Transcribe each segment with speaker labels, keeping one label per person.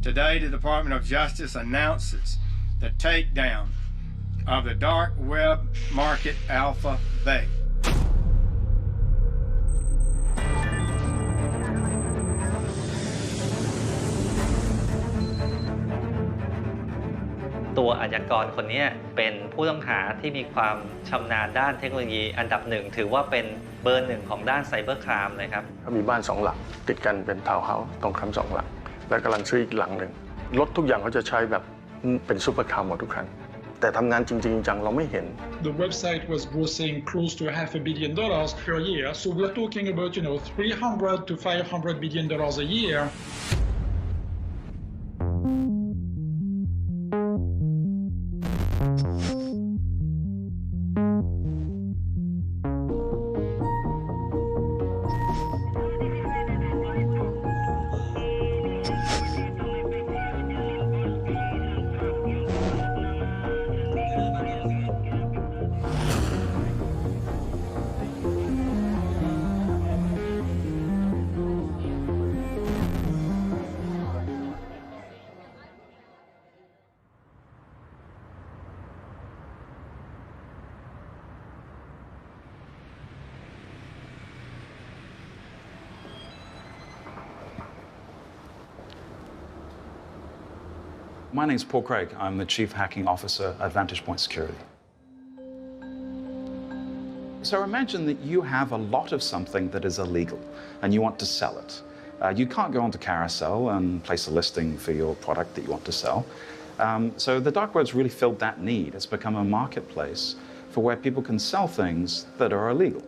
Speaker 1: Today, the Department of Justice announces the takedown of the dark web market Alpha Bay.
Speaker 2: ตัวอาชญากรคนนี้เป็นผู้ต้องหาที่มีความชำนาญด้านเทคโนโลยีอันดับหนึ่งถือว่าเป็นเบอร์หนึ่งของด้านไซเบอร์ครามเลยครับ
Speaker 3: มีบ้าน2 หลังติดกันเป็นทาวน์เฮาส์ตรงคำ2 หลังและกำลังซื้ออีกหลังหนึ่งรถทุกอย่างเขาจะใช้แบบเป็นซุปเปอร์คาร์หมดทุกคันแต่ทำงานจริงๆจังเราไม่เห็น
Speaker 4: The website was grossing close to $500 million per year, so we're talking about, $300 to $500 million a year.
Speaker 5: My name's Paul Craig. I'm the Chief Hacking Officer at Vantage Point Security. So imagine that you have a lot of something that is illegal and you want to sell it. You can't go onto Carousel and place a listing for your product that you want to sell. So the dark web's really filled that need. It's become a marketplace for where people can sell things that are illegal.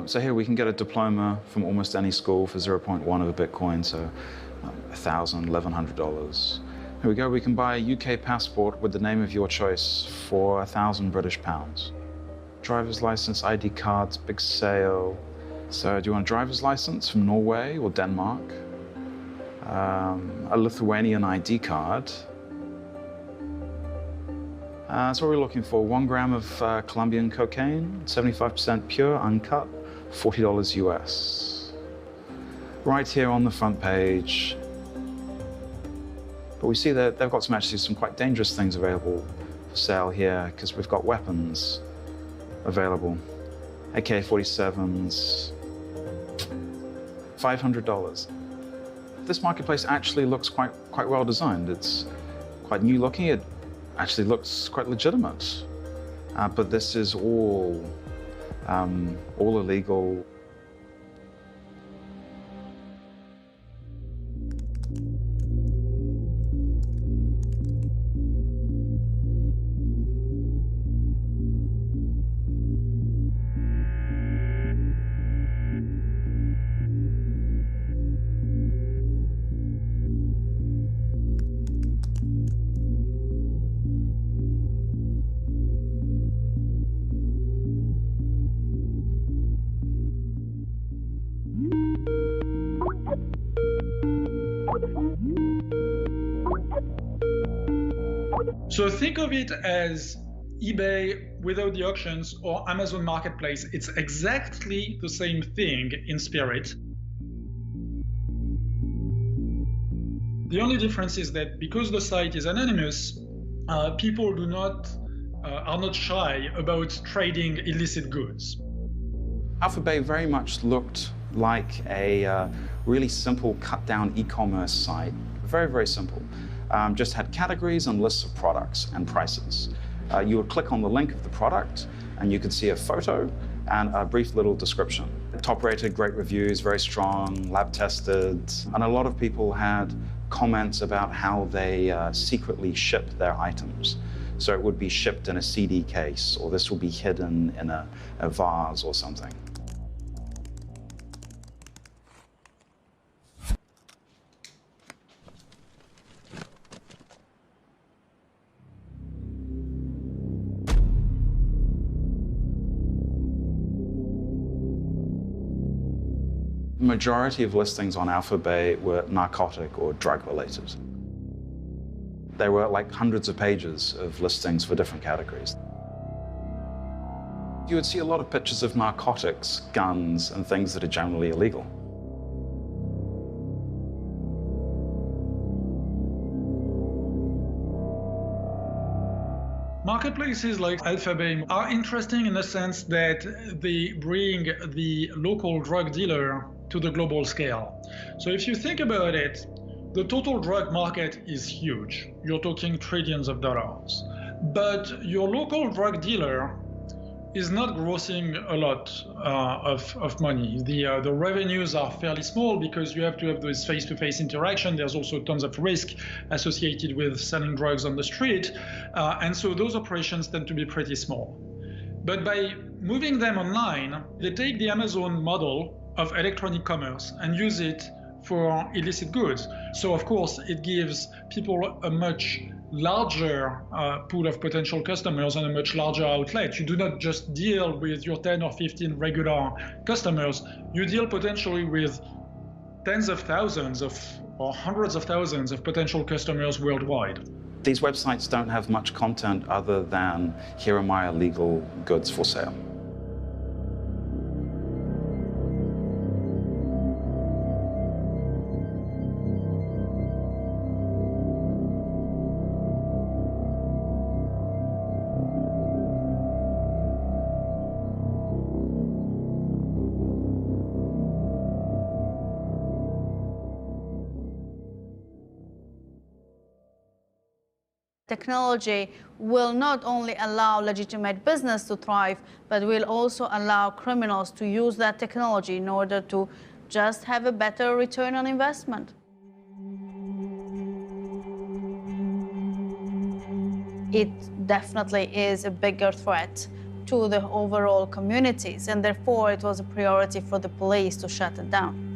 Speaker 5: So here we can get a diploma from almost any school for 0.1 of a Bitcoin, so $1,000, $1,100. Here we go, we can buy a UK passport with the name of your choice for 1,000 British pounds. Driver's license, ID cards, big sale. So do you want a driver's license from Norway or Denmark? A Lithuanian ID card. So what we're looking for, 1 gram of Colombian cocaine, 75% pure, uncut, $40 US. Right here on the front page. But we see that they've got actually some quite dangerous things available for sale here, because we've got weapons available. AK-47s, $500. This marketplace actually looks quite well designed. It's quite new looking. It actually looks quite legitimate, but this is all illegal.
Speaker 4: So think of it as eBay without the auctions or Amazon Marketplace. It's exactly the same thing in spirit. The only difference is that because the site is anonymous, people are not shy about trading illicit goods.
Speaker 5: Alpha Bay very much looked like a really simple cut-down e-commerce site. Very, very simple. Just had categories and lists of products and prices. You would click on the link of the product and you could see a photo and a brief little description. Top-rated, great reviews, very strong, lab-tested, and a lot of people had comments about how they secretly shipped their items. So it would be shipped in a CD case, or this would be hidden in a vase or something. The majority of listings on Alpha Bay were narcotic or drug related. There were like hundreds of pages of listings for different categories. you would see a lot of pictures of narcotics, guns, and things that are generally illegal.
Speaker 4: Marketplaces like Alphabay are interesting in the sense that they bring the local drug dealer to the global scale. So if you think about it, the total drug market is huge. You're talking trillions of dollars. But your local drug dealer is not grossing a lot of money. The revenues are fairly small because you have to have this face-to-face interaction. There's also tons of risk associated with selling drugs on the street. And so those operations tend to be pretty small. But by moving them online, they take the Amazon model of electronic commerce and use it for illicit goods. So of course, it gives people a much larger pool of potential customers and a much larger outlet. You do not just deal with your 10 or 15 regular customers, you deal potentially with tens of thousands or hundreds of thousands of potential customers worldwide.
Speaker 5: These websites don't have much content other than, here are my illegal goods for sale.
Speaker 6: Technology will not only allow legitimate business to thrive, but will also allow criminals to use that technology in order to just have a better return on investment. It definitely is a bigger threat to the overall communities, and therefore it was a priority for the police to shut it down.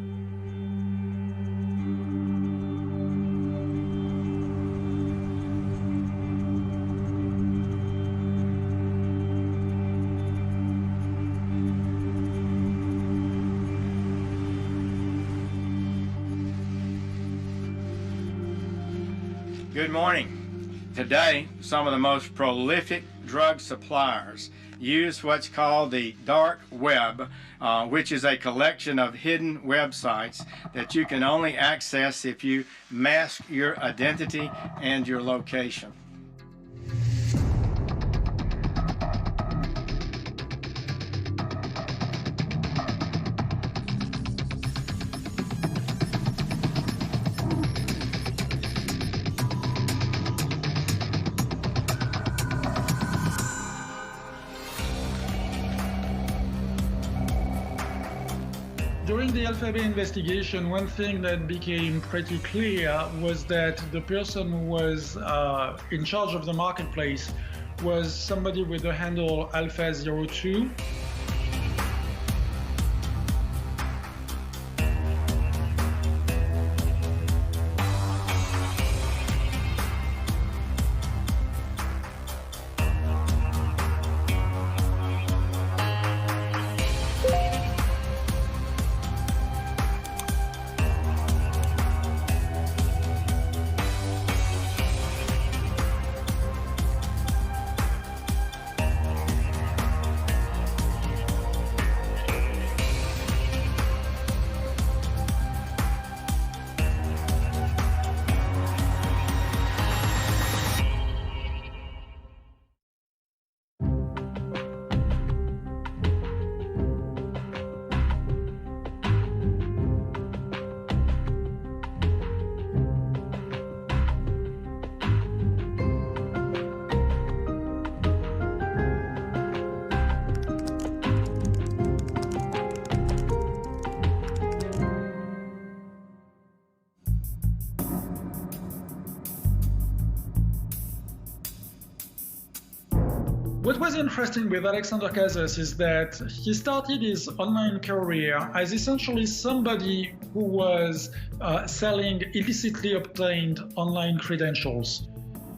Speaker 1: Good morning. Today, some of the most prolific drug suppliers use what's called the dark web, which is a collection of hidden websites that you can only access if you mask your identity and your location.
Speaker 4: During the Alphabay investigation, one thing that became pretty clear was that the person who was in charge of the marketplace was somebody with the handle Alpha02. What was interesting with Alexander Casas is that he started his online career as essentially somebody who was selling illicitly obtained online credentials.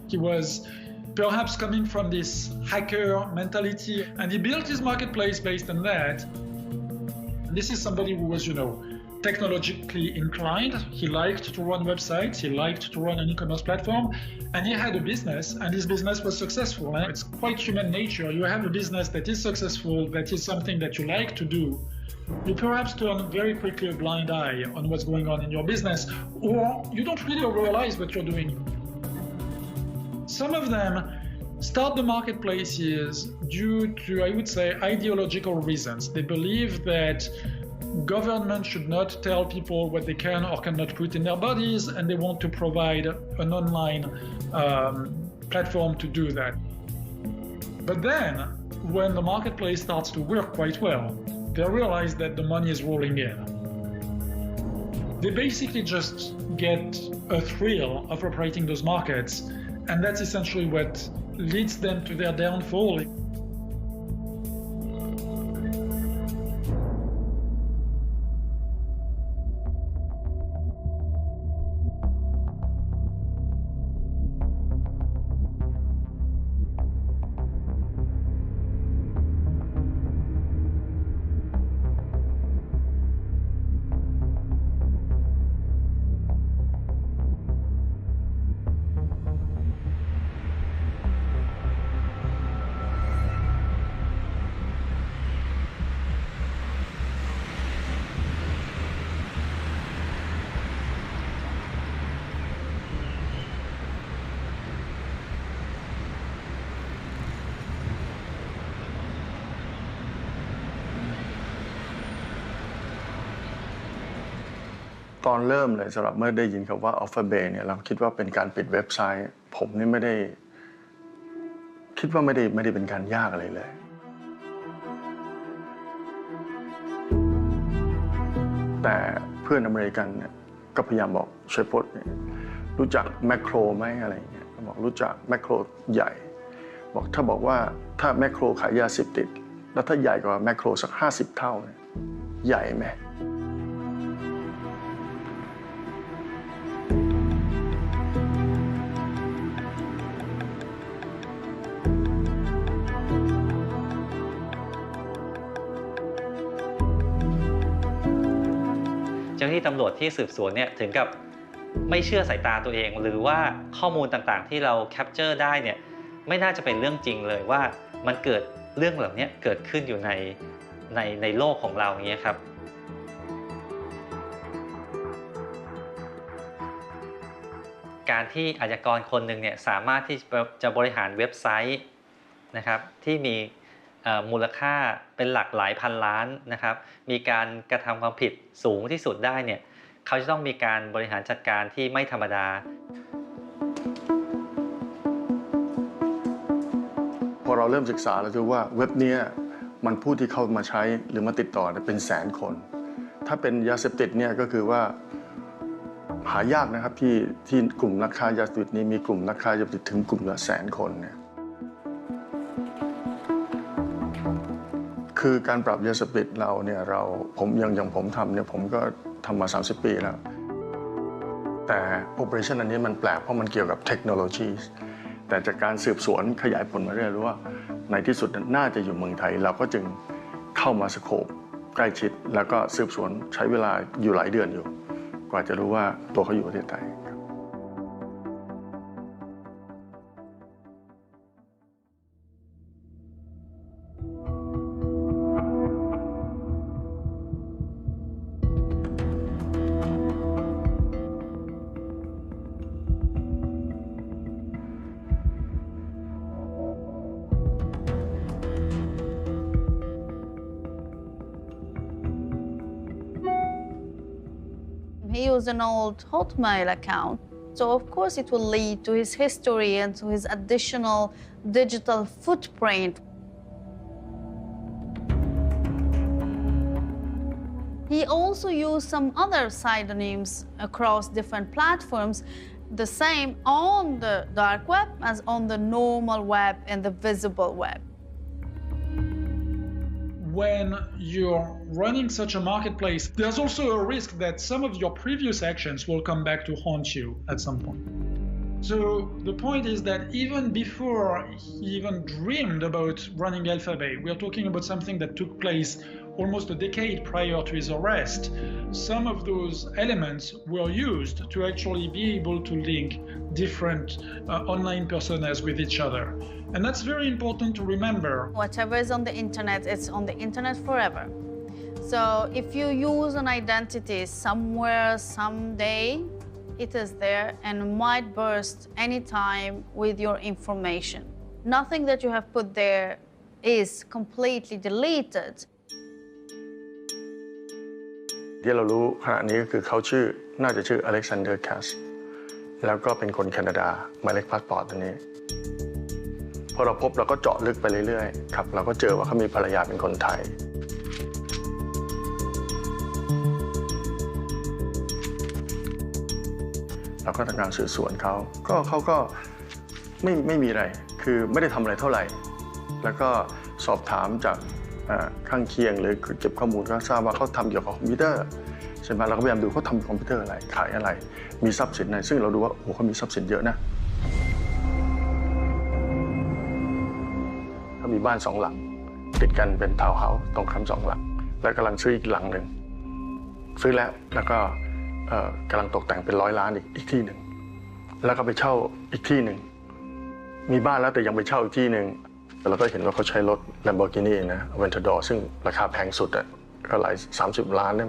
Speaker 4: He was perhaps coming from this hacker mentality, and he built his marketplace based on that. And this is somebody who was, technologically inclined. He liked to run websites, he liked to run an e-commerce platform, and he had a business, and his business was successful. And it's quite human nature. You have a business that is successful, that is something that you like to do. You perhaps turn very quickly a blind eye on what's going on in your business, or you don't really realize what you're doing. Some of them start the marketplaces due to, I would say, ideological reasons. They believe that government should not tell people what they can or cannot put in their bodies, and they want to provide an online platform to do that. But then, when the marketplace starts to work quite well, they realize that the money is rolling in. They basically just get a thrill of operating those markets, and that's essentially what leads them to their downfall.
Speaker 3: ตอนเริ่มเลยสำหรับเมื่อได้ยินคำว่า Alphabet เนี่ยเราคิดว่าเป็นการปิดเว็บไซต์ผมนี่ไม่ได้คิดว่าไม่ได้เป็นการยากอะไรเลยแต่เพื่อนอเมริกันเนี่ยก็พยายามบอกช่วยพดรู้จักแมคโครไหมอะไรอย่างเงี้ยบอกรู้จักแมคโครใหญ่บอกถ้าบอกว่าถ้าแมคโครขายยาเสพติดแล้วถ้าใหญ่กว่าแมคโครสัก50 เท่าเนี่ยใหญ่ไหม
Speaker 2: เจ้าหน้าที่ตำรวจที่สืบสวนเนี่ยถึงกับไม่เชื่อสายตาตัวเองหรือว่าข้อมูลต่างๆที่เราแคปเจอร์ได้เนี่ยไม่น่าจะเป็นเรื่องจริงเลยว่ามันเกิดเรื่องเหล่านี้เกิดขึ้นอยู่ในโลกของเราอย่างเงี้ยครับการที่อาชญากรคนหนึ่งเนี่ยสามารถที่จะบริหารเว็บไซต์นะครับที่มีมูลค่าเป็นหลักหลายพันล้านนะครับมีการกระทำความผิดสูงที่สุดได้เนี่ยเขาจะต้องมีการบริหารจัดการที่ไม่ธรรมดา
Speaker 3: พอเราเริ่มศึกษาแล้วคือว่าเว็บนี้มันผู้ที่เข้ามาใช้หรือมาติดต่อเป็นแสนคนถ้าเป็นยาเสพติดเนี่ยก็คือว่าหายากนะครับที่กลุ่มนักค้ายาเสพติดนี้มีกลุ่มนักค้ายาเสพติดถึงกลุ่มละ100,000 คนเนี่ยคือการปราบยาเสพติดเราเนี่ยผมอย่างผมทำเนี่ยผมก็ทำมา30 ปีแล้วแต่โอเปอเรชั่นอันนี้มันแปลกเพราะมันเกี่ยวกับเทคโนโลยีแต่จากการสืบสวนขยายผลมาเรื่อยรู้ว่าในที่สุดน่าจะอยู่เมืองไทยเราก็จึงเข้ามาสโคปใกล้ชิดแล้วก็สืบสวนใช้เวลาอยู่หลายเดือนอยู่กว่าจะรู้ว่าตัวเขาอยู่ประเทศไทย
Speaker 6: He used an old Hotmail account, so of course it will lead to his history and to his additional digital footprint. He also used some other pseudonyms across different platforms, the same on the dark web as on the normal web and the visible web.
Speaker 4: When you're running such a marketplace, there's also a risk that some of your previous actions will come back to haunt you at some point. So the point is that even before he even dreamed about running Alphabet, we are talking about something that took place almost a decade prior to his arrest. Some of those elements were used to actually be able to link different online personas with each other. And that's very important to remember.
Speaker 6: Whatever is on the internet, it's on the internet forever. So if you use an identity somewhere, someday, it is there and might burst anytime with your information. Nothing that you have put there is completely deleted.
Speaker 3: ที่เรารู้ขณะนี้ก็คือเขาน่าจะชื่ออเล็กซานเดอร์แคสแล้วก็เป็นคนแคนาดาหมายเลขพาสปอร์ตตัวนี้พอเราพบเราก็เจาะลึกไปเรื่อยๆครับเราก็เจอว่าเขามีภรรยาเป็นคนไทยเราก็ทำการสืบสวนเขาก็ไม่มีอะไรคือไม่ได้ทำอะไรเท่าไหร่แล้วก็สอบถามจากข้างเคียงหรือเก็บข้อมูลก็ทราบว่าเขาทำเกี่ยวกับคอมพิวเตอร์ใช่ไหมเราก็พยายามดูเขาทำคอมพิวเตอร์อะไรขายอะไรมีทรัพย์สินอะไรซึ่งเราดูว่าโอ้เขามีทรัพย์สินเยอะนะเขามีบ้าน2 หลังติดกันเป็นทาวน์เฮาส์ตรงข้าม2 หลังแล้วกำลังซื้ออีกหลังหนึ่งซื้อแล้วก็กำลังตกแต่งเป็น100 ล้านอีกที่หนึ่งแล้วก็ไปเช่าอีกที่หนึ่งมีบ้านแล้วแต่ยังไปเช่าอีกที่หนึ่งเราก็เห็นว่าเขาใช้รถ Lamborghini นะ Aventador ซึ่งราคาแพงสุดก็หลาย30 ล้านนะ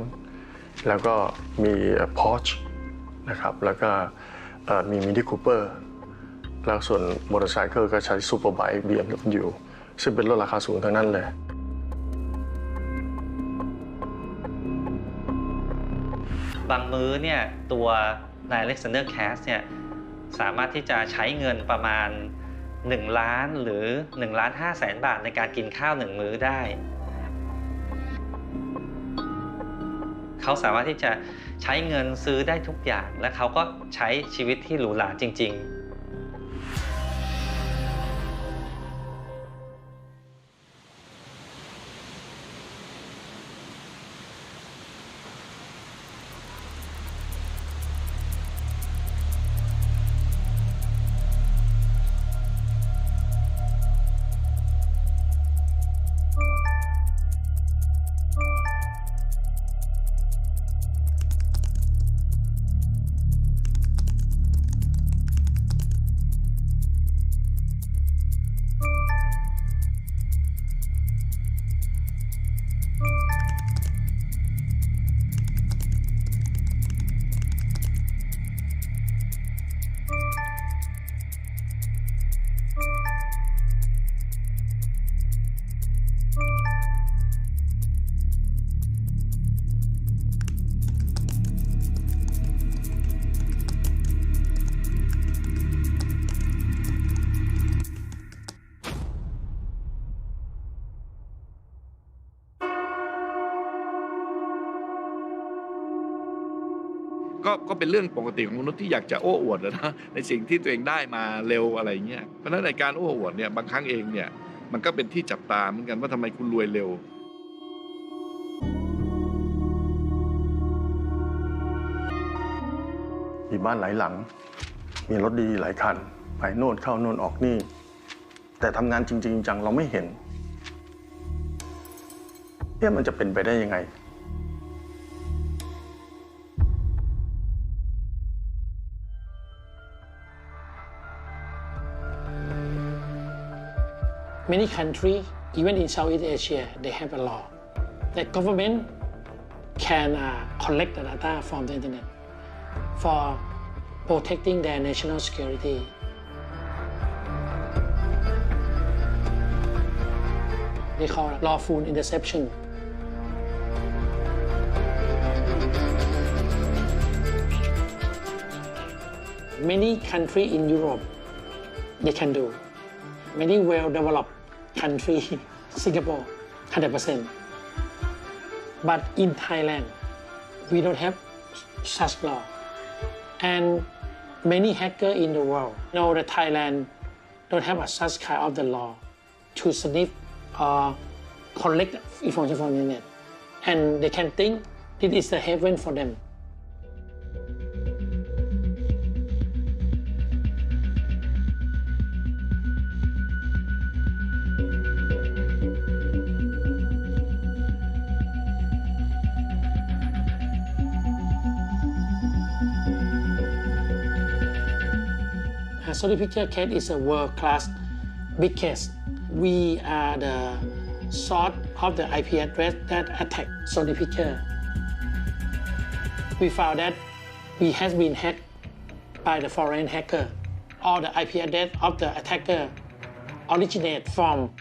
Speaker 3: แล้วก็มี Porsche นะครับแล้วก็มี Mini Cooper แล้วส่วนมอเตอร์ไซค์ก็ใช้ Superbike BMW ซึ่งเป็นรถราคาสูงทั้งนั้นเลย
Speaker 2: บางมื้อเนี่ยตัวนายอเล็กซานเดอร์แคสเนี่ยสามารถที่จะใช้เงินประมาณ1 ล้านหรือ1.5 ล้านบาทในการกินข้าว1 มื้อได้เขาสามารถที่จะใช้เงินซื้อได้ทุกอย่างและเขาก็ใช้ชีวิตที่หรูหราจริงๆ
Speaker 7: ก็เป็นเรื่องปกติของมนุษย์ที่อยากจะโอ้อวดนะในสิ่งที่ตัวเองได้มาเร็วอะไรเงี้ยเพราะฉะนั้นในการโอ้อวดเนี่ยบางครั้งเองเนี่ยมันก็เป็นที่จับตาเหมือนกันว่าทำไมคุณรวยเร็ว
Speaker 3: มีบ้านหลายหลังมีรถดีหลายคันไปโน่นเข้าโน่นออกนี่แต่ทำงานจริงๆจังเราไม่เห็นมันจะเป็นไปได้ยังไง
Speaker 8: Many countries, even in Southeast Asia, they have a law that government can collect the data from the internet for protecting their national security. They call it lawful interception. Many countries in Europe, they can do. Many well-developed countries, Singapore, 100%. But in Thailand, we don't have such law. And many hackers in the world know that Thailand don't have such kind of the law to sniff or collect information from the internet. And they can think this is the heaven for them. Sony Picture case is a world-class big case. We are the source of the IP address that attacked Sony Picture. We found that we has been hacked by the foreign hacker. All the IP address of the attacker originate from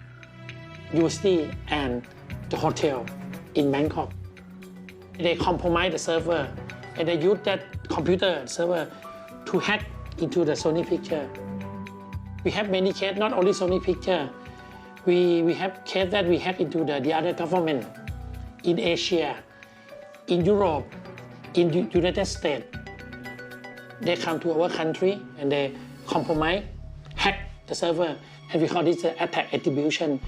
Speaker 8: USD and the hotel in Bangkok. They compromise the server and they use that computer server to hack into the Sony Picture. We have many cases, not only Sony Picture. We have cases that we hack into the other government in Asia, in Europe, in United States. They come to our country and they compromise, hack the server, and we call this the attack attribution.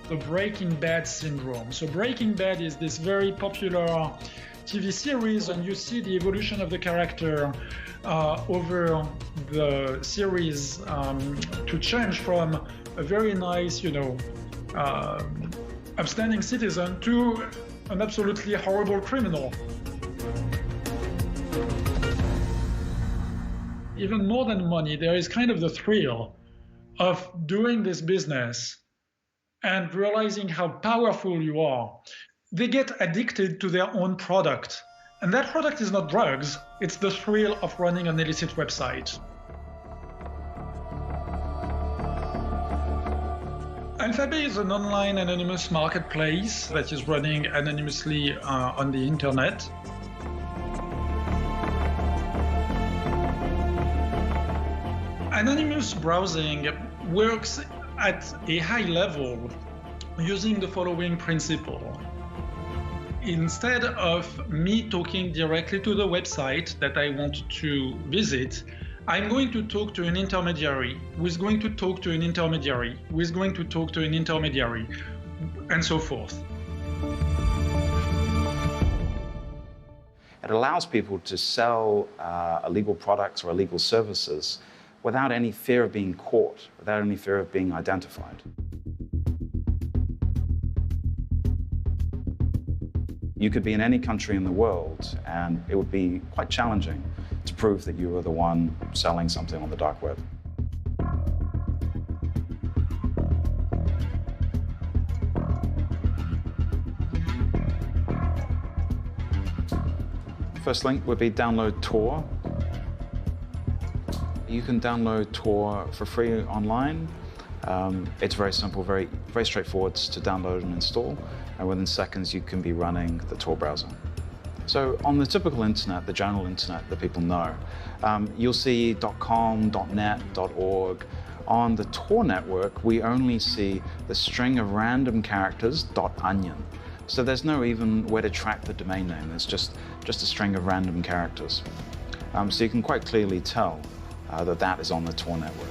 Speaker 4: The Breaking Bad syndrome. So Breaking Bad is this very popular TV series, and you see the evolution of the character over the series to change from a very nice, upstanding citizen to an absolutely horrible criminal. Even more than money, there is kind of the thrill of doing this business and realizing how powerful you are. They get addicted to their own product. And that product is not drugs, it's the thrill of running an illicit website. Alphabet is an online anonymous marketplace that is running anonymously on the internet. Anonymous browsing works at a high level using the following principle. Instead of me talking directly to the website that I want to visit, I'm going to talk to an intermediary who is going to talk to an intermediary who is going to talk to an intermediary, and so forth.
Speaker 5: It allows people to sell illegal products or illegal services without any fear of being caught, without any fear of being identified. You could be in any country in the world, and it would be quite challenging to prove that you were the one selling something on the dark web. First link would be download Tor. You can download Tor for free online. It's very simple, very straightforward to download and install, and within seconds you can be running the Tor browser. So on the typical internet, the general internet that people know, you'll see .com, .net, .org. On the Tor network, we only see the string of random characters .onion. So there's no even way to track the domain name. It's just a string of random characters. So you can quite clearly tell that is on the Tor network.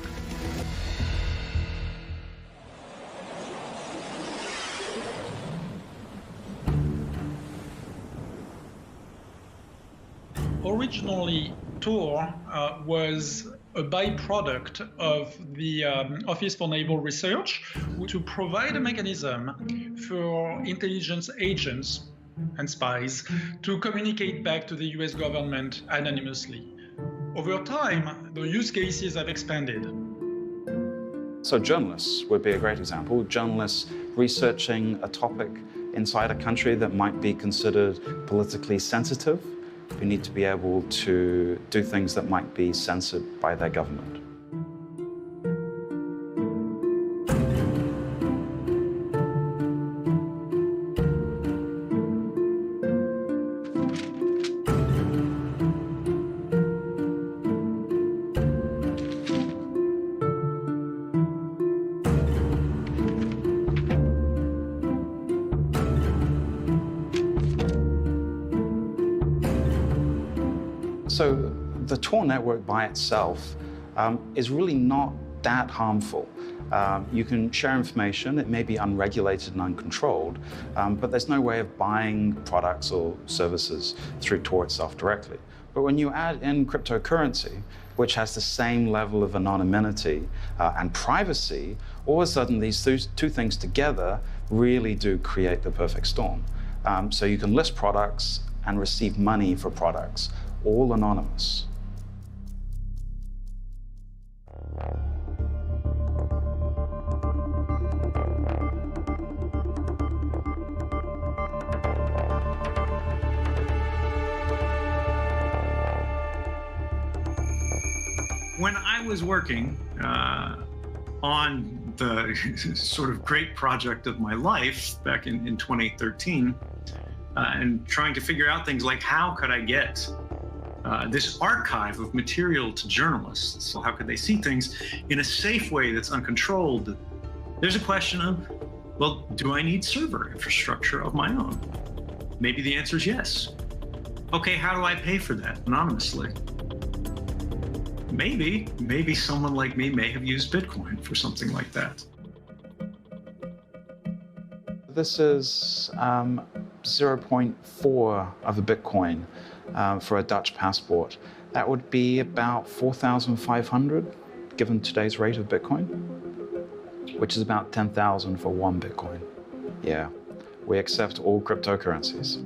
Speaker 4: Originally, Tor was a byproduct of the Office for Naval Research to provide a mechanism for intelligence agents and spies to communicate back to the US government anonymously. Over time, the use cases have expanded.
Speaker 5: So journalists would be a great example. Journalists researching a topic inside a country that might be considered politically sensitive, who need to be able to do things that might be censored by their government. So the Tor network by itself is really not that harmful. You can share information, it may be unregulated and uncontrolled, but there's no way of buying products or services through Tor itself directly. But when you add in cryptocurrency, which has the same level of anonymity and privacy, all of a sudden these two things together really do create the perfect storm. So you can list products and receive money for products, all anonymous.
Speaker 9: When I was working on the sort of great project of my life back in 2013, and trying to figure out things like how could I get this archive of material to journalists? So how could they see things in a safe way that's uncontrolled? There's a question of, well, do I need server infrastructure of my own? Maybe the answer is yes. Okay, how do I pay for that anonymously? Maybe someone like me may have used Bitcoin for something like that.
Speaker 5: This is 0.4 of a Bitcoin for a Dutch passport. That would be about 4,500 given today's rate of Bitcoin, which is about 10,000 for one Bitcoin. Yeah, we accept all cryptocurrencies.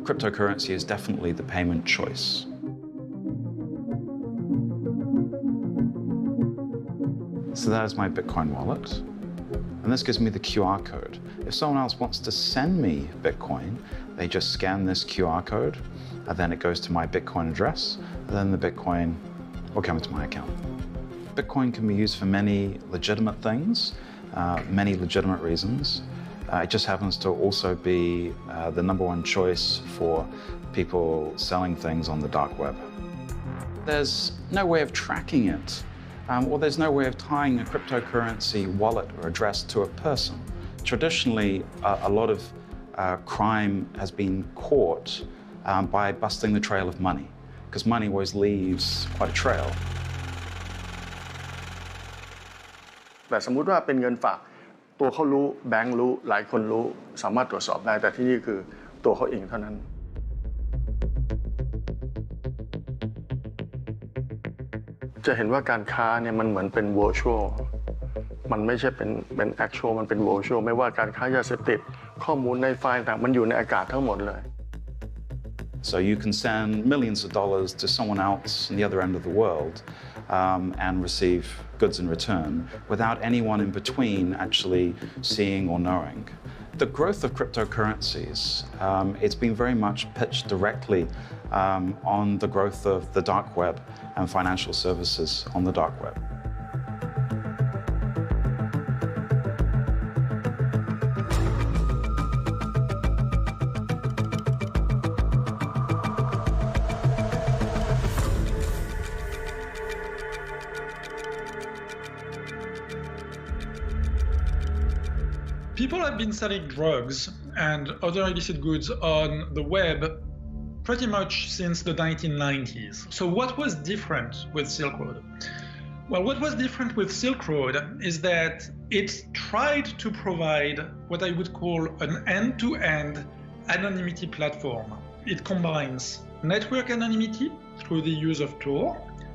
Speaker 5: Cryptocurrency is definitely the payment choice. So that is my Bitcoin wallet. And this gives me the QR code. If someone else wants to send me Bitcoin, they just scan this QR code, and then it goes to my Bitcoin address, and then the Bitcoin will come into my account. Bitcoin can be used for many legitimate things, many legitimate reasons. It just happens to also be the #1 choice for people selling things on the dark web. There's no way of tracking it. Or there's no way of tying a cryptocurrency wallet or address to a person. Traditionally, a lot of crime has been caught by busting the trail of money, because money always leaves quite a trail.
Speaker 3: แต่สมมุติว่าเป็นเงินฝากตัวเขารู้แบงค์รู้หลายคนรู้สามารถตรวจสอบได้แต่ที่นี่คือตัวเขาเองเท่านั้น จะเห็นว่าการค้าเนี่ยมันเหมือนเป็น virtual มันไม่ใช่เป็น actual มันเป็น virtual ไม่ว่าการค้ายาเสพติดข้อมูลในไฟล์ต่างมันอยู่ในอากาศทั้งหมดเลย
Speaker 5: So you can send millions of dollars to someone else on the other end of the world and receive goods in return without anyone in between actually seeing or knowing. The growth of cryptocurrencies, it's been very much pitched directly on the growth of the dark web and financial services on the dark web.
Speaker 4: People have been selling drugs and other illicit goods on the web pretty much since the 1990s. So what was different with Silk Road? Well, what was different with Silk Road is that it tried to provide what I would call an end-to-end anonymity platform. It combines network anonymity through the use of Tor,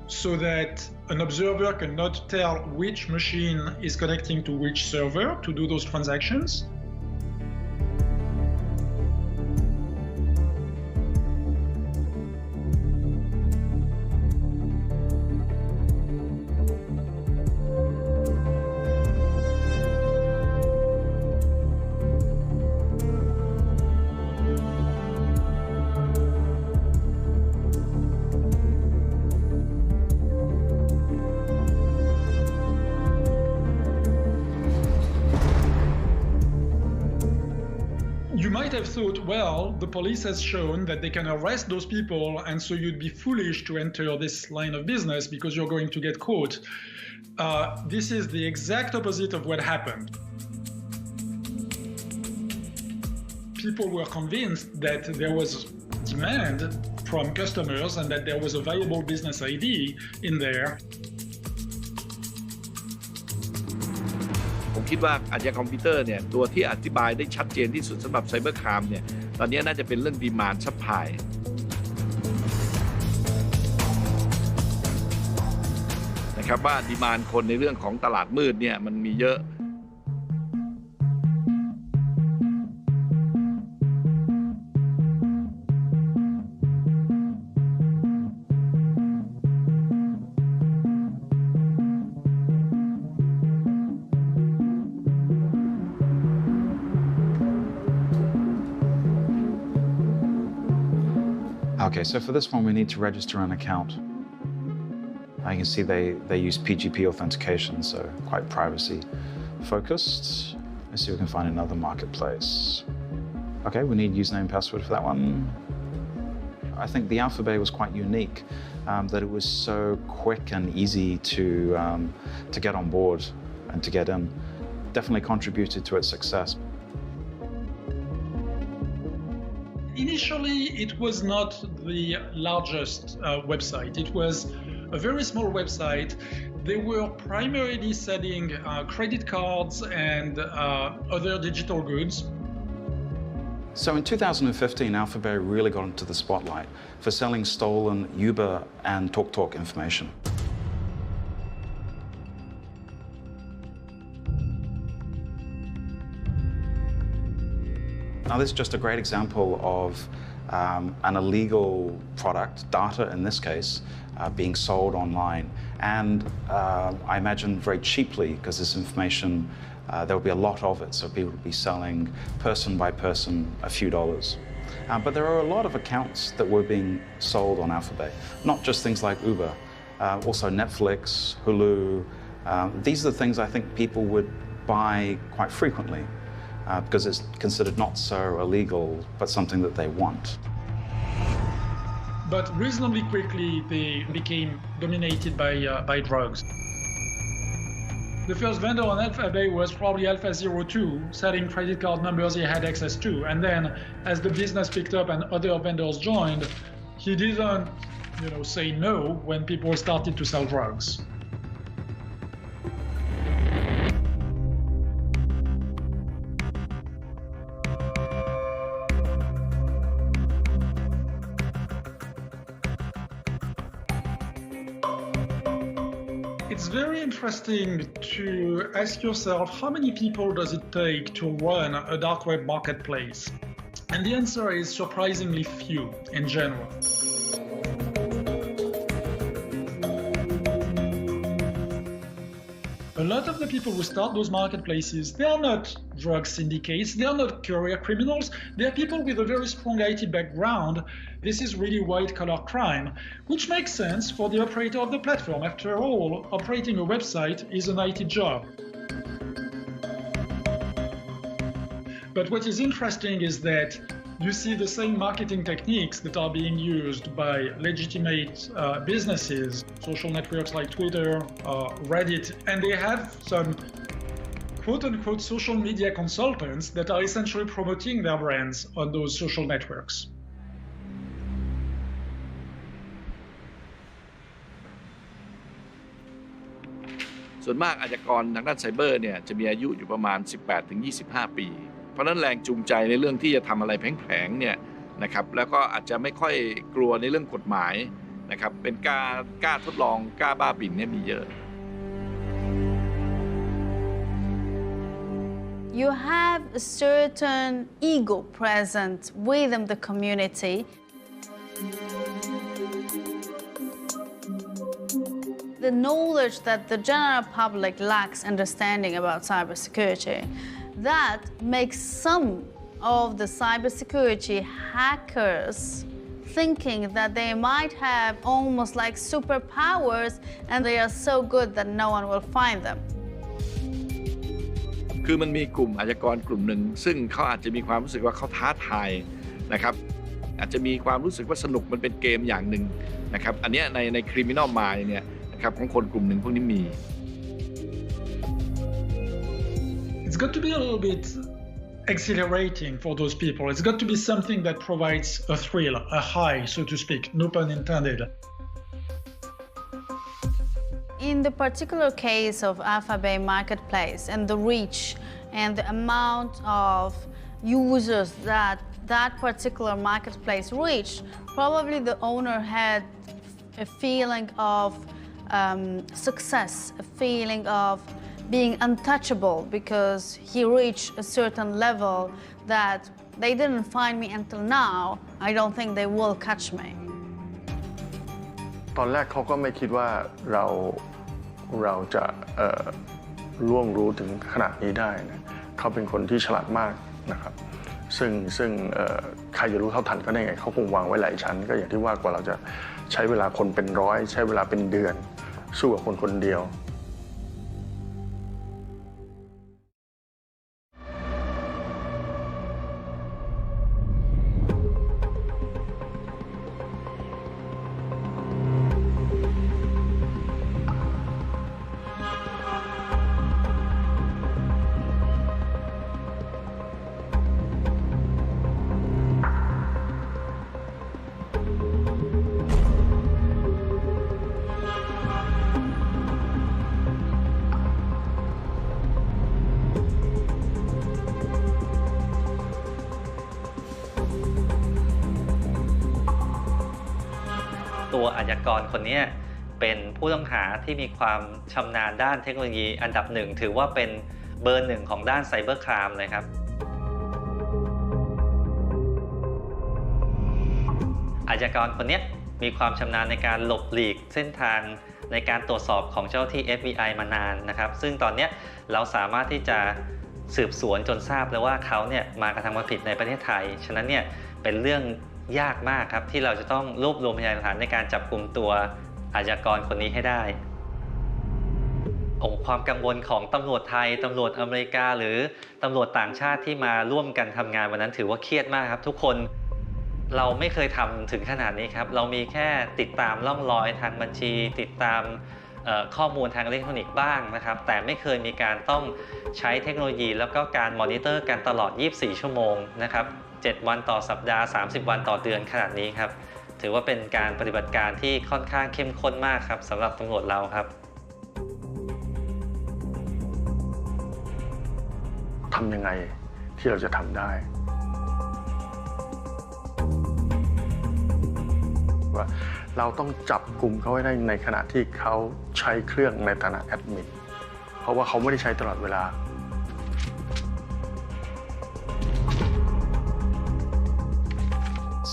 Speaker 4: so that an observer cannot tell which machine is connecting to which server to do those transactions. You might have thought, well, the police has shown that they can arrest those people, and so you'd be foolish to enter this line of business because you're going to get caught. This is the exact opposite of what happened. People were convinced that there was demand from customers and that there was a viable business idea in there.
Speaker 7: ผมคิดว่าอาชญากรรมคอมพิวเตอร์เนี่ยตัวที่อธิบายได้ชัดเจนที่สุดสำหรับไซเบอร์ครามเนี่ยตอนนี้น่าจะเป็นเรื่อง demand supply นะครับว่า demand คนในเรื่องของตลาดมืดเนี่ยมันมีเยอะ
Speaker 5: Okay, so for this one, we need to register an account. You can see they use PGP authentication, so quite privacy focused. Let's see if we can find another marketplace. Okay, we need username and password for that one. I think the Alphabet was quite unique, that it was so quick and easy to get on board and to get in. Definitely contributed to its success.
Speaker 4: Initially, it was not the largest website. It was a very small website. They were primarily selling credit cards and other digital goods.
Speaker 5: So in 2015, Alphabet really got into the spotlight for selling stolen Uber and TalkTalk information. Now, this is just a great example of an illegal product, data in this case, being sold online. And I imagine very cheaply, because this information, there will be a lot of it, so people will be selling person by person a few dollars. But there are a lot of accounts that were being sold on Alphabet, not just things like Uber, also Netflix, Hulu. These are the things I think people would buy quite frequently. Because it's considered not so illegal, but something that they want.
Speaker 4: But reasonably quickly, they became dominated by drugs. The first vendor on Alphabet was probably Alpha02, selling credit card numbers he had access to. And then, as the business picked up and other vendors joined, he didn't, say no when people started to sell drugs. It's very interesting to ask yourself, how many people does it take to run a dark web marketplace? And the answer is surprisingly few in general. A lot of the people who start those marketplaces, they are not drug syndicates, they are not career criminals, they are people with a very strong IT background. This is really white-collar crime, which makes sense for the operator of the platform. After all, operating a website is an IT job. But what is interesting is that you see the same marketing techniques that are being used by legitimate businesses, social networks like Twitter, Reddit, and they have some quote-unquote social media consultants that are essentially promoting their brands on those social networks.
Speaker 7: ส่วนมากอาชญากรทางด้านไซเบอร์เนี่ยจะมีอายุอยู่ประมาณ 18-25 ปี เพราะนั้นแรงจูงใจในเรื่องที่จะทำอะไรแผลงๆเนี่ยนะครับแล้วก็อาจจะไม่ค่อยกลัวในเรื่องกฎหมายนะครับเป็นกล้าทดลองกล้าบ้าบิ่นเนี่ยมีเยอะ
Speaker 6: You have a certain ego present within the community. The knowledge that the general public lacks understanding about cybersecurity, that makes some of the cybersecurity hackers thinking that they might have almost like superpowers and they are so good that no one will find them.
Speaker 7: คือมันมีกลุ่มอาชญากรกลุ่มหนึ่งซึ่งเขาอาจจะมีความรู้สึกว่าเขาท้าทายนะครับอาจจะมีความรู้สึกว่าสนุกมันเป็นเกมอย่างหนึ่งนะครับอันนี้ใน criminal mind เนี่ยนะครับของคนกลุ่มหนึ่งพวกนี้มี
Speaker 4: It's got to be a little bit exhilarating for those people. It's got to be something that provides a thrill, a high, so to speak, no pun intended.
Speaker 6: In the particular case of Alphabet Marketplace and the reach and the amount of users that particular marketplace reached, probably the owner had a feeling of success, a feeling of being untouchable because he reached a certain level that they didn't find me until now. I don't think they will catch me.
Speaker 3: ตอนแรกเขาก็ไม่คิดว่าเราจะล่วงรู้ถึงขนาดนี้ได้นะเขาเป็นคนที่ฉลาดมากนะครับซึ่งใครจะรู้เท่าทันก็ได้ไงเขาคงวางไว้หลายชั้นก็อย่างที่ว่ากว่าเราจะใช้เวลาคนเป็นร้อยใช้เวลาเป็นเดือนสู้กับคนคนเดียว
Speaker 2: ตัวอาชญากรคนนี้เป็นผู้ต้องหาที่มีความชำนาญด้านเทคโนโลยีอันดับหนึ่งถือว่าเป็นเบอร์หนึ่งของด้านไซเบอร์ครามเลยครับอาชญากรคนนี้มีความชำนาญในการหลบหลีกเส้นทางในการตรวจสอบของเจ้าที่ FBI มานานนะครับซึ่งตอนนี้เราสามารถที่จะสืบสวนจนทราบแล้วว่าเขาเนี่ยมากระทำความผิดในประเทศไทยฉะนั้นเนี่ยเป็นเรื่องยากมากครับที่เราจะต้องรวบรวมพยานหลักฐานในการจับกุมตัวอาชญากรคนนี้ให้ได้ความกังวลของตำรวจไทยตำรวจอเมริกาหรือตำรวจต่างชาติที่มาร่วมกันทำงานวันนั้นถือว่าเครียดมากครับทุกคนเราไม่เคยทำถึงขนาดนี้ครับเรามีแค่ติดตามร่องรอยทางบัญชีติดตามข้อมูลทางอิเล็กทรอนิกส์บ้างนะครับแต่ไม่เคยมีการต้องใช้เทคโนโลยีแล้วก็การมอนิเตอร์กันตลอด24ชั่วโมงนะครับ7 วันต่อสัปดาห์30 วันต่อเดือนขนาดนี้ครับถือว่าเป็นการปฏิบัติการที่ค่อนข้างเข้มข้นมากครับสำหรับตำรวจเราครับ
Speaker 3: ทำยังไงที่เราจะทำได้ว่าเราต้องจับกลุ่มเขาไว้ได้ในขณะที่เขาใช้เครื่องในฐานะแอดมินเพราะว่าเขาไม่ได้ใช้ตลอดเวลา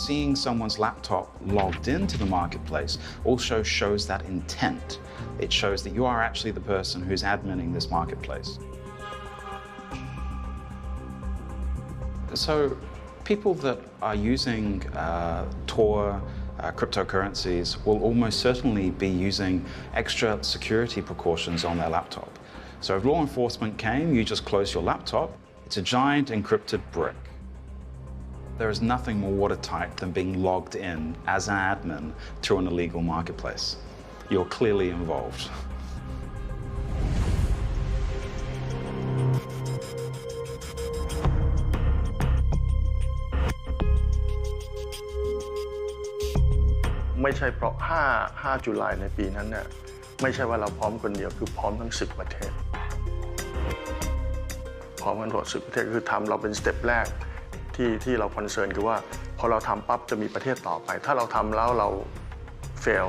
Speaker 5: Seeing someone's laptop logged into the marketplace also shows that intent. It shows that you are actually the person who's adminning this marketplace. So people that are using Tor cryptocurrencies will almost certainly be using extra security precautions on their laptop. So if law enforcement came, you just close your laptop. It's a giant encrypted brick. There is nothing more watertight than being logged in as an admin through an illegal marketplace. You're clearly involved.
Speaker 3: ไม่ใช่เพราะ5 จุลายในปีนั้นเนี่ยไม่ใช่ว่าเราพร้อมคนเดียวคือพร้อมทั้ง10 ประเทศพร้อมกันหมด10 ประเทศคือทำเราเป็นสเต็ปแรกที่เราคอนเซิร์นคือว่าพอเราทำปั๊บจะมีประเทศต่อไปถ้าเราทำแล้วเราเฟล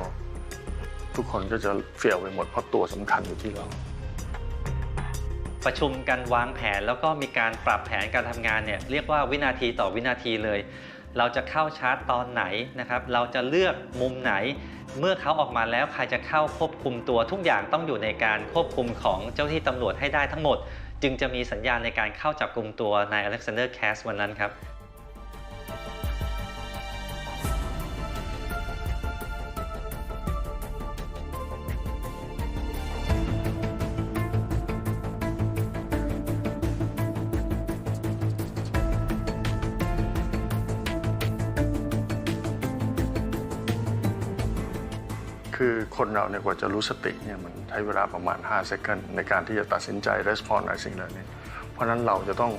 Speaker 3: ทุกคนก็จะเฟลไปหมดเพราะตัวสำคัญอยู่ที่เรา
Speaker 2: ประชุมกันวางแผนแล้วก็มีการปรับแผนการทำงานเนี่ยเรียกว่าวินาทีต่อวินาทีเลยเราจะเข้าชาร์จตอนไหนนะครับเราจะเลือกมุมไหนเมื่อเขาออกมาแล้วใครจะเข้าควบคุมตัวทุกอย่างต้องอยู่ในการควบคุมของเจ้าหน้าที่ตำรวจให้ได้ทั้งหมดจึงจะมีสัญญาณในการเข้าจับกุมตัวนายอเล็กซานเดอร์แคสวันนั้นครับ
Speaker 3: คือคนเราเนี่ยกว่าจะรู้สติเนี่ยมันใช้เวลาประมาณ5 second ในการที่จะตัดสินใจ respond อะไรสิ่งเหล่านี้เพราะฉะนั้นเราจะต้อง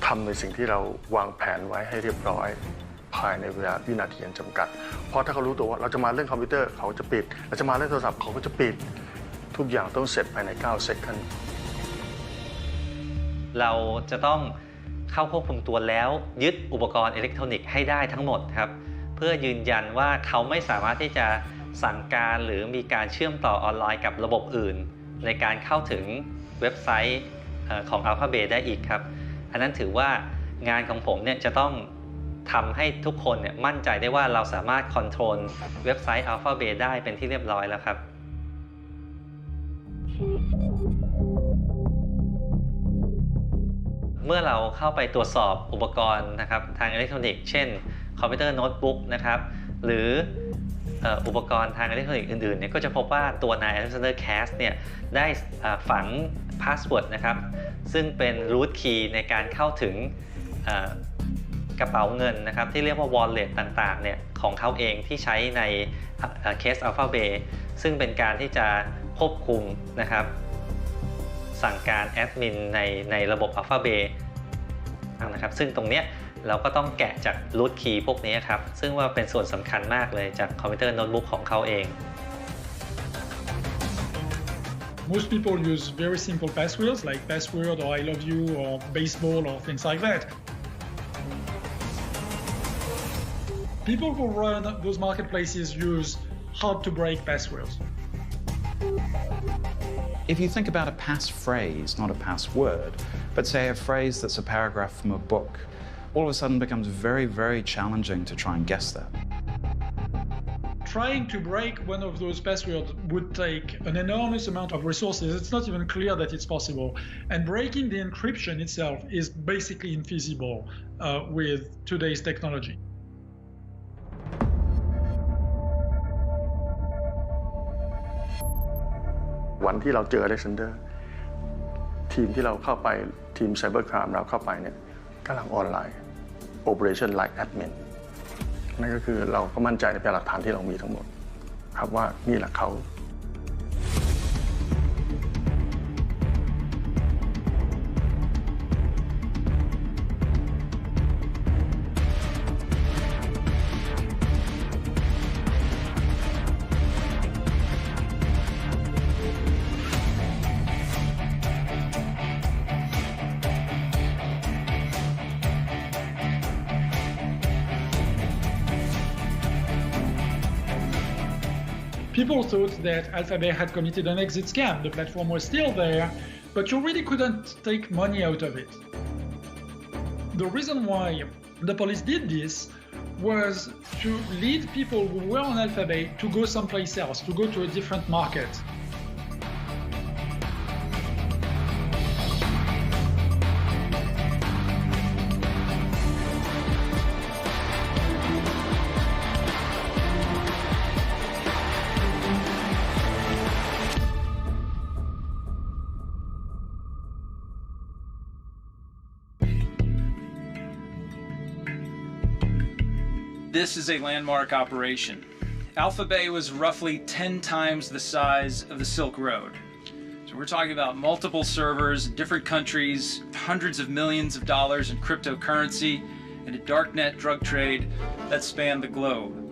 Speaker 3: ทำในสิ่งที่เราวางแผนไว้ให้เรียบร้อยภายในเวลาวินาทีจำกัดเพราะถ้าเขารู้ตัวว่าเราจะมาเล่นคอมพิวเตอร์เขาจะปิดเราจะมาเล่นโทรศัพท์เขาก็จะปิดทุกอย่างต้องเสร็จภายใน9 second
Speaker 2: เราจะต้องเข้าควบคุมตัวแล้วยึดอุปกรณ์อิเล็กทรอนิกส์ให้ได้ทั้งหมดครับเพื่อยืนยันว่าเขาไม่สามารถที่จะสั่งการหรือมีการเชื่อมต่อออนไลน์กับระบบอื่นในการเข้าถึงเว็บไซต์ของ Alphabet ได้อีกครับอันนั้นถือว่างานของผมเนี่ยจะต้องทำให้ทุกคนเนี่ยมั่นใจได้ว่าเราสามารถคอนโทรลเว็บไซต์ Alphabet ได้เป็นที่เรียบร้อยแล้วครับเมื่อเราเข้าไปตรวจสอบอุปกรณ์นะครับทางอิเล็กทรอนิกส์เช่นคอมพิวเตอร์โน้ตบุ๊กนะครับหรืออุปกรณ์ทางอิเล็กทรอนิกส์อื่นๆเนี่ยก็จะพบว่าตัวนาย Alexander Cass เนี่ยได้ฝังพาสเวิร์ดนะครับซึ่งเป็นรูทคีย์ในการเข้าถึงกระเป๋าเงินนะครับที่เรียกว่า wallet ต่างๆเนี่ยของเขาเองที่ใช้ในเคส Alphabet ซึ่งเป็นการที่จะควบคุมนะครับสั่งการแอดมินในระบบ Alphabet นะครับซึ่งตรงเนี้ยเราก็ต้องแกะจากรูทคีย์พวกนี้ครับซึ่งว่าเป็นส่วนสำคัญมากเลยจากคอมพิวเตอร์โน้ตบุ๊กของเขาเอง
Speaker 4: Most people use very simple passwords like password or I love you or baseball or things like that. People who run those marketplaces use hard to break passwords.
Speaker 5: If you think about a passphrase, not a password, but say a phrase that's a paragraph from a book, all of a sudden becomes very, very challenging to try and guess that.
Speaker 4: Trying to break one of those passwords would take an enormous amount of resources. It's not even clear that it's possible. And breaking the encryption itself is basically infeasible with today's technology.
Speaker 3: วันที่เราเจอ Alexander ทีมที่เราเข้าไปทีม Cyber Crime เราเข้าไปเนี่ยกำลังออนไลน์ Operation Like Admin นั่นก็คือเราก็มั่นใจในพยานหลักฐานที่เรามีทั้งหมดครับว่านี่แหละเขา
Speaker 4: People thought that Alphabet had committed an exit scam. The platform was still there, but you really couldn't take money out of it. The reason why the police did this was to lead people who were on Alphabet to go someplace else, to go to a different market.
Speaker 10: This is a landmark operation. Alphabet was roughly 10 times the size of the Silk Road. So we're talking about multiple servers, different countries, hundreds of millions of dollars in cryptocurrency, and a darknet drug trade that spanned the globe.